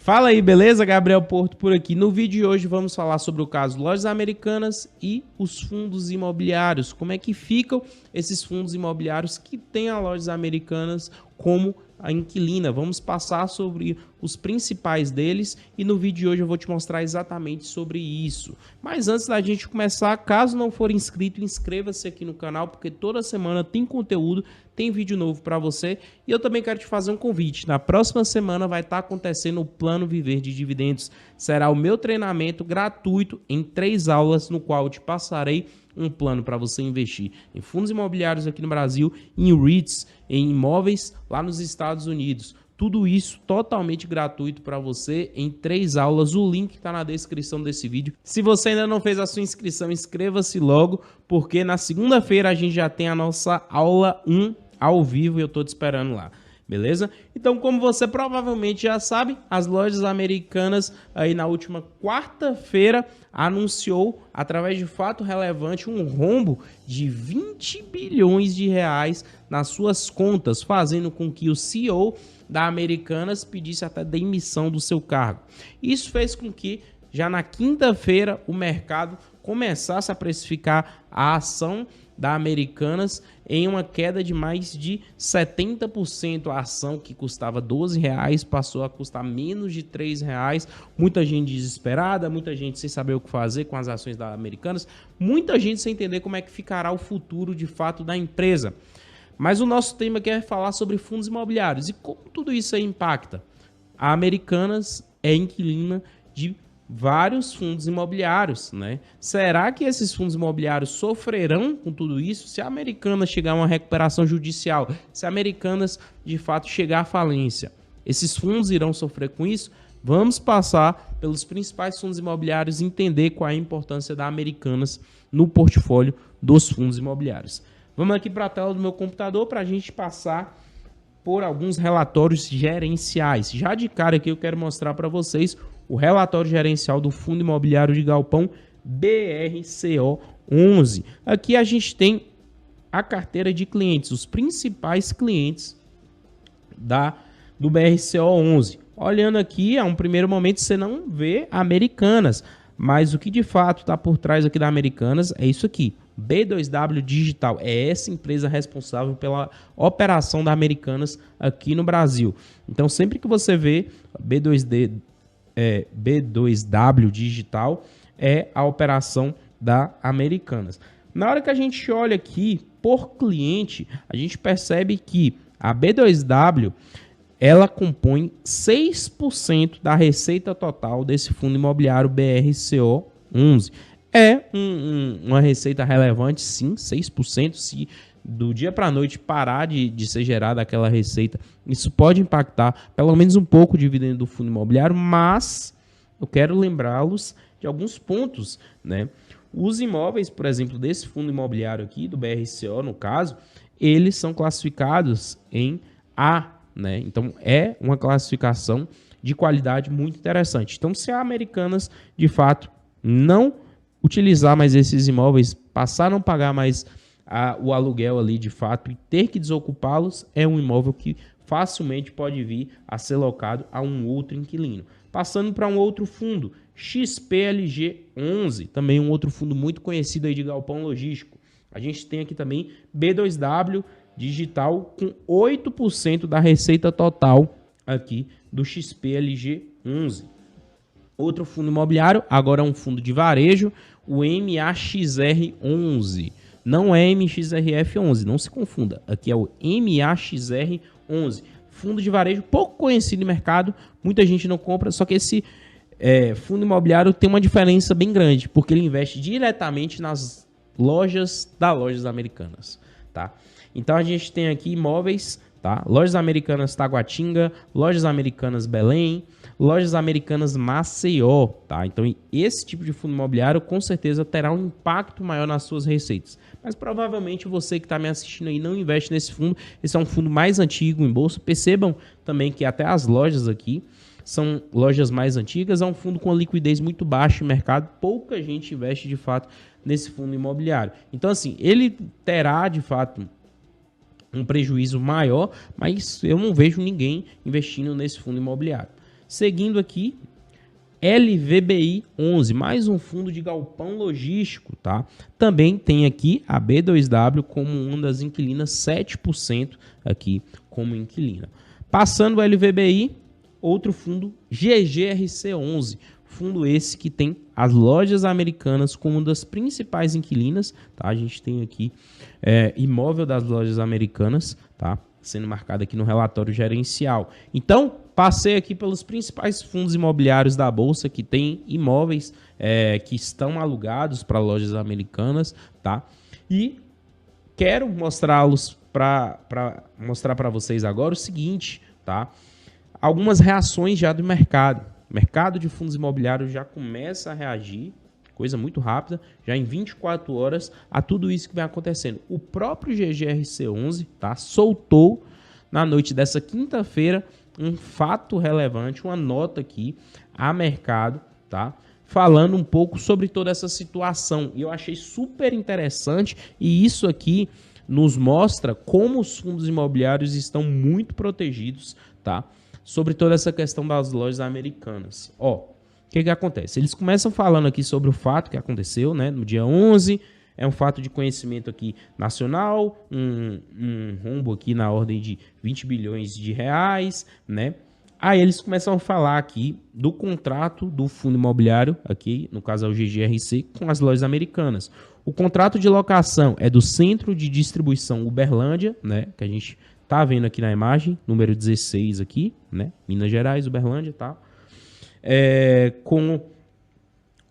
Fala aí, beleza? Gabriel Porto por aqui. No vídeo de hoje vamos falar sobre o caso Lojas Americanas e os fundos imobiliários. Como é que ficam esses fundos imobiliários que têm a Lojas Americanas como a inquilina? Vamos passar sobre os principais deles e no vídeo de hoje eu vou te mostrar exatamente sobre isso. Mas antes da gente começar, caso não for inscrito, inscreva-se aqui no canal, porque toda semana tem conteúdo, tem vídeo novo para você. E eu também quero te fazer um convite. Na próxima semana vai estar acontecendo o Plano Viver de Dividendos. Será o meu treinamento gratuito em 3 aulas, no qual eu te passarei um plano para você investir em fundos imobiliários aqui no Brasil, em REITs, em imóveis lá nos Estados Unidos. Tudo isso totalmente gratuito para você em 3 aulas. O link está na descrição desse vídeo. Se você ainda não fez a sua inscrição, inscreva-se logo, porque na segunda-feira a gente já tem a nossa aula 1 ao vivo e eu estou te esperando lá. Beleza? Então, como você provavelmente já sabe, as Lojas Americanas aí na última quarta-feira anunciou, através de fato relevante, um rombo de 20 bilhões de reais nas suas contas, fazendo com que o CEO da Americanas pedisse até demissão do seu cargo. Isso fez com que já na quinta-feira o mercado começasse a precificar a ação da Americanas em uma queda de mais de 70%. A ação que custava R$12 passou a custar menos de R$3. Muita gente desesperada, muita gente sem saber o que fazer com as ações da Americanas, muita gente sem entender como é que ficará o futuro de fato da empresa. Mas o nosso tema aqui é falar sobre fundos imobiliários e como tudo isso aí impacta. A Americanas é inquilina de vários fundos imobiliários, né? Será que esses fundos imobiliários sofrerão com tudo isso? Se a Americanas chegar a uma recuperação judicial, se a Americanas de fato chegar à falência, esses fundos irão sofrer com isso? Vamos passar pelos principais fundos imobiliários e entender qual é a importância da Americanas no portfólio dos fundos imobiliários. Vamos aqui para a tela do meu computador para a gente passar por alguns relatórios gerenciais. Já de cara aqui eu quero mostrar para vocês o relatório gerencial do Fundo Imobiliário de Galpão BRCO11. Aqui a gente tem a carteira de clientes, os principais clientes do BRCO11. Olhando aqui, a um primeiro momento você não vê Americanas, mas o que de fato está por trás aqui da Americanas é isso aqui. B2W Digital é essa empresa responsável pela operação da Americanas aqui no Brasil. Então sempre que você vê B2W Digital é a operação da Americanas. Na hora que a gente olha aqui por cliente, a gente percebe que a B2W ela compõe 6% da receita total desse fundo imobiliário BRCO11. É uma receita relevante, sim, 6%. Se do dia para a noite parar de ser gerada aquela receita, isso pode impactar pelo menos um pouco o dividendo do fundo imobiliário, mas eu quero lembrá-los de alguns pontos, né? Os imóveis, por exemplo, desse fundo imobiliário aqui, do BRCO no caso, eles são classificados em A, né? Então é uma classificação de qualidade muito interessante. Então se a Americanas de fato não utilizar mais esses imóveis, passar a não pagar mais o aluguel ali de fato e ter que desocupá-los, é um imóvel que facilmente pode vir a ser locado a um outro inquilino. Passando para um outro fundo, XPLG11, também um outro fundo muito conhecido aí de galpão logístico. A gente tem aqui também B2W Digital com 8% da receita total aqui do XPLG11. Outro fundo imobiliário, agora é um fundo de varejo, o MAXR11. Não é MXRF11, não se confunda. Aqui é o MAXR11. Fundo de varejo pouco conhecido no mercado, muita gente não compra, só que esse fundo imobiliário tem uma diferença bem grande, porque ele investe diretamente nas lojas Lojas Americanas, tá? Então a gente tem aqui imóveis, tá? Lojas Americanas Taguatinga, Lojas Americanas Belém, Lojas Americanas Maceió, tá? Então esse tipo de fundo imobiliário com certeza terá um impacto maior nas suas receitas. Mas provavelmente você que está me assistindo aí não investe nesse fundo. Esse é um fundo mais antigo em bolsa. Percebam também que até as lojas aqui são lojas mais antigas. É um fundo com liquidez muito baixa no mercado. Pouca gente investe de fato nesse fundo imobiliário. Então assim, ele terá de fato um prejuízo maior, mas eu não vejo ninguém investindo nesse fundo imobiliário. Seguindo aqui, LVBI 11, mais um fundo de galpão logístico, tá? Também tem aqui a B2W como uma das inquilinas, 7% aqui como inquilina. Passando o LVBI, outro fundo, GGRC 11, fundo esse que tem as lojas americanas como uma das principais inquilinas, tá? A gente tem aqui imóvel das lojas americanas, tá? Sendo marcado aqui no relatório gerencial. Então, passei aqui pelos principais fundos imobiliários da Bolsa que tem imóveis que estão alugados para lojas americanas, tá? E quero mostrá-los para mostrar para vocês agora o seguinte, tá? Algumas reações já do mercado. O mercado de fundos imobiliários já começa a reagir, coisa muito rápida, já em 24 horas, a tudo isso que vem acontecendo. O próprio GGRC11, tá, soltou na noite dessa quinta-feira um fato relevante, uma nota aqui a mercado, tá, falando um pouco sobre toda essa situação. E eu achei super interessante, e isso aqui nos mostra como os fundos imobiliários estão muito protegidos, tá, sobre toda essa questão das lojas americanas. Ó, o que acontece? Eles começam falando aqui sobre o fato que aconteceu, né, no dia 11, é um fato de conhecimento aqui nacional, um rombo aqui na ordem de 20 bilhões de reais, né? Aí eles começam a falar aqui do contrato do fundo imobiliário, aqui no caso é o GGRC, com as lojas americanas. O contrato de locação é do Centro de Distribuição Uberlândia, né, que a gente tá vendo aqui na imagem, número 16 aqui, né? Minas Gerais, Uberlândia, tá? Com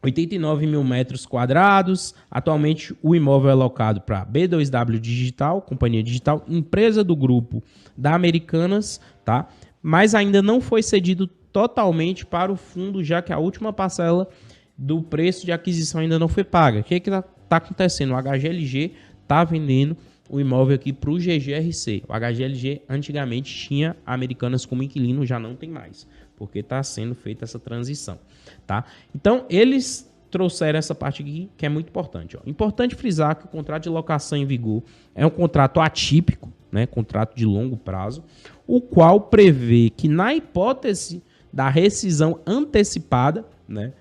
89 mil metros quadrados. Atualmente o imóvel é alocado para B2W Digital, companhia digital, empresa do grupo da Americanas, tá? Mas ainda não foi cedido totalmente para o fundo, já que a última parcela do preço de aquisição ainda não foi paga. O que tá acontecendo? O HGLG tá vendendo o imóvel aqui para o GGRC. O HGLG antigamente tinha Americanas como inquilino, já não tem mais, porque está sendo feita essa transição, tá? Então, eles trouxeram essa parte aqui que é muito importante. Ó. Importante frisar que o contrato de locação em vigor é um contrato atípico, né? Contrato de longo prazo, o qual prevê que na hipótese da rescisão antecipada, né?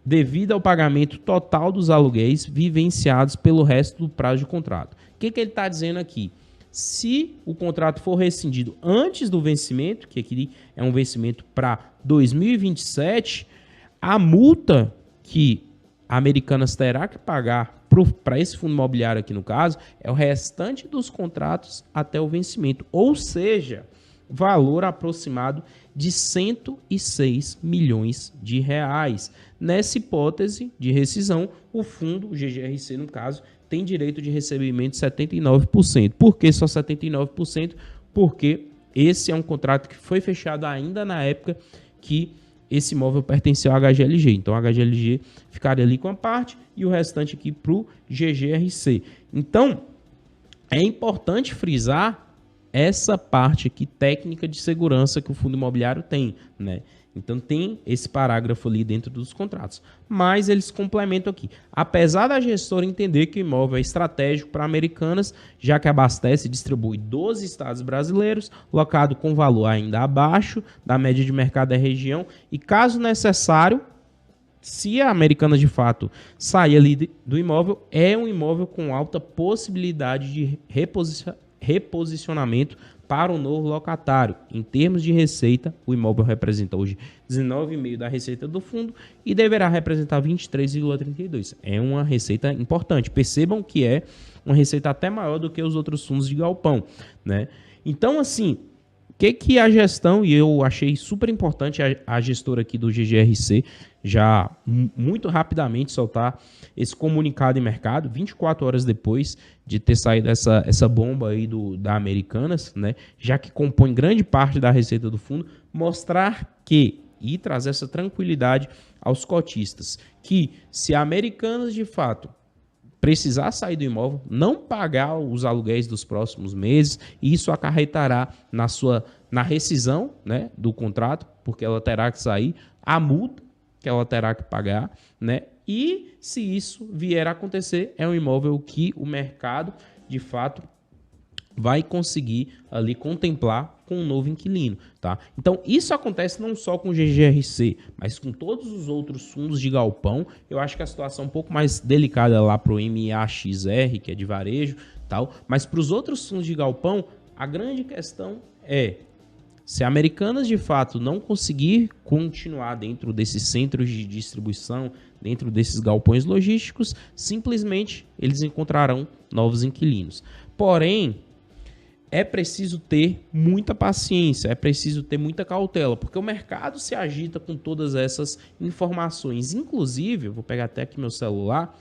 Devido ao pagamento total dos aluguéis vivenciados pelo resto do prazo de contrato. O que ele está dizendo aqui? Se o contrato for rescindido antes do vencimento, que aqui é um vencimento para 2027, a multa que a Americanas terá que pagar para esse fundo imobiliário aqui no caso, é o restante dos contratos até o vencimento. Ou seja, valor aproximado de 106 milhões de reais. Nessa hipótese de rescisão, o fundo, o GGRC no caso, tem direito de recebimento de 79%. Por que só 79%? Porque esse é um contrato que foi fechado ainda na época que esse imóvel pertenceu à HGLG. Então, a HGLG ficaria ali com a parte e o restante aqui para o GGRC. Então, é importante frisar essa parte aqui técnica de segurança que o fundo imobiliário tem, né? Então tem esse parágrafo ali dentro dos contratos. Mas eles complementam aqui. Apesar da gestora entender que o imóvel é estratégico para Americanas, já que abastece e distribui 12 estados brasileiros, locado com valor ainda abaixo da média de mercado da região, e caso necessário, se a Americanas de fato sair ali do imóvel, é um imóvel com alta possibilidade de reposicionamento para o novo locatário. Em termos de receita, o imóvel representa hoje 19,5% da receita do fundo e deverá representar 23,32%. É uma receita importante. Percebam que é uma receita até maior do que os outros fundos de galpão, né? Então, assim, o que a gestão, e eu achei super importante a gestora aqui do GGRC já muito rapidamente soltar esse comunicado em mercado, 24 horas depois de ter saído essa bomba aí da Americanas, né, já que compõe grande parte da receita do fundo, mostrar que, e trazer essa tranquilidade aos cotistas, que se a Americanas de fato precisar sair do imóvel, não pagar os aluguéis dos próximos meses, e isso acarretará na rescisão, né, do contrato, porque ela terá que sair, a multa que ela terá que pagar, né? E se isso vier a acontecer, é um imóvel que o mercado, de fato, vai conseguir ali contemplar com um novo inquilino, tá? Então, isso acontece não só com o GGRC, mas com todos os outros fundos de galpão. Eu acho que a situação é um pouco mais delicada lá para o MAXR, que é de varejo, tal. Mas para os outros fundos de galpão, a grande questão é: se a Americanas de fato não conseguir continuar dentro desses centros de distribuição, dentro desses galpões logísticos, simplesmente eles encontrarão novos inquilinos. Porém, é preciso ter muita paciência, é preciso ter muita cautela, porque o mercado se agita com todas essas informações. Inclusive, eu vou pegar até aqui meu celular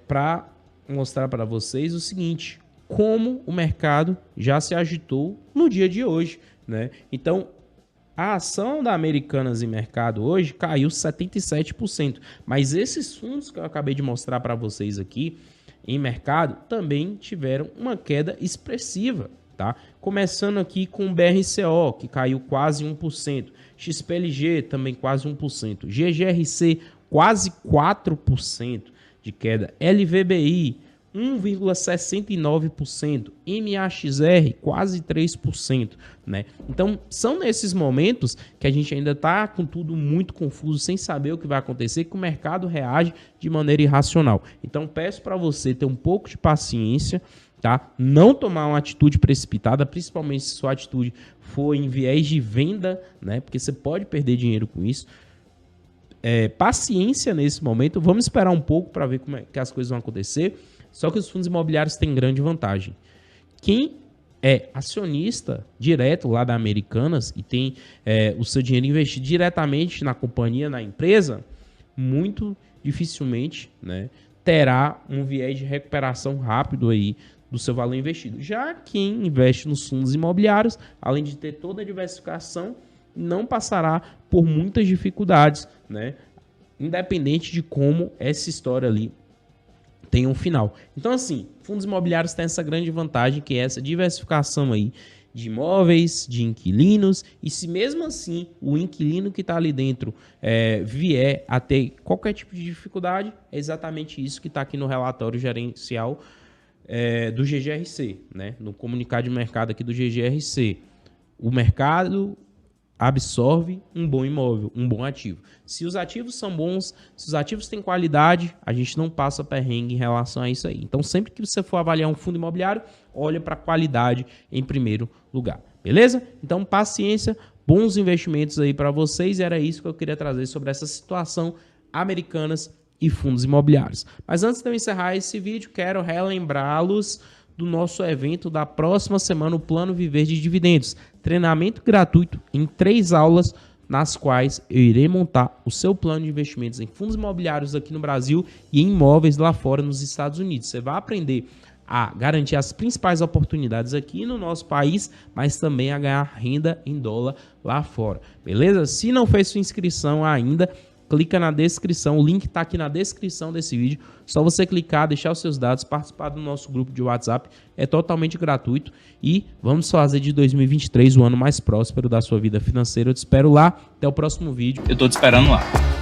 para mostrar para vocês o seguinte: como o mercado já se agitou no dia de hoje, né? Então, a ação da Americanas em mercado hoje caiu 77%, mas esses fundos que eu acabei de mostrar para vocês aqui em mercado também tiveram uma queda expressiva, tá? Começando aqui com o BRCO, que caiu quase 1%, XPLG também quase 1%, GGRC quase 4% de queda, LVBI 1,69%, MAXR quase 3%, né? Então, são nesses momentos que a gente ainda está com tudo muito confuso, sem saber o que vai acontecer, que o mercado reage de maneira irracional. Então, peço para você ter um pouco de paciência, tá? Não tomar uma atitude precipitada, principalmente se sua atitude for em viés de venda, né? Porque você pode perder dinheiro com isso. Paciência nesse momento, vamos esperar um pouco para ver como é que as coisas vão acontecer. Só que os fundos imobiliários têm grande vantagem. Quem é acionista direto lá da Americanas e tem o seu dinheiro investido diretamente na companhia, na empresa, muito dificilmente, né, terá um viés de recuperação rápido aí do seu valor investido. Já quem investe nos fundos imobiliários, além de ter toda a diversificação, não passará por muitas dificuldades, né, independente de como essa história ali tem um final. Então, assim, fundos imobiliários têm essa grande vantagem, que é essa diversificação aí de imóveis, de inquilinos, e se mesmo assim o inquilino que está ali dentro vier a ter qualquer tipo de dificuldade, é exatamente isso que está aqui no relatório gerencial do GGRC, né? No comunicado de mercado aqui do GGRC. O mercado absorve um bom imóvel, um bom ativo. Se os ativos são bons, se os ativos têm qualidade, a gente não passa perrengue em relação a isso aí. Então, sempre que você for avaliar um fundo imobiliário, olha para a qualidade em primeiro lugar. Beleza? Então, paciência, bons investimentos aí para vocês. Era isso que eu queria trazer sobre essa situação Americanas e fundos imobiliários. Mas antes de eu encerrar esse vídeo, quero relembrá-los do nosso evento da próxima semana, o Plano Viver de Dividendos. Treinamento gratuito em 3 aulas, nas quais eu irei montar o seu plano de investimentos em fundos imobiliários aqui no Brasil e em imóveis lá fora nos Estados Unidos. Você vai aprender a garantir as principais oportunidades aqui no nosso país, mas também a ganhar renda em dólar lá fora. Beleza? Se não fez sua inscrição ainda, clica na descrição, o link está aqui na descrição desse vídeo. Só você clicar, deixar os seus dados, participar do nosso grupo de WhatsApp. É totalmente gratuito e vamos fazer de 2023 o ano mais próspero da sua vida financeira. Eu te espero lá. Até o próximo vídeo. Eu tô te esperando lá.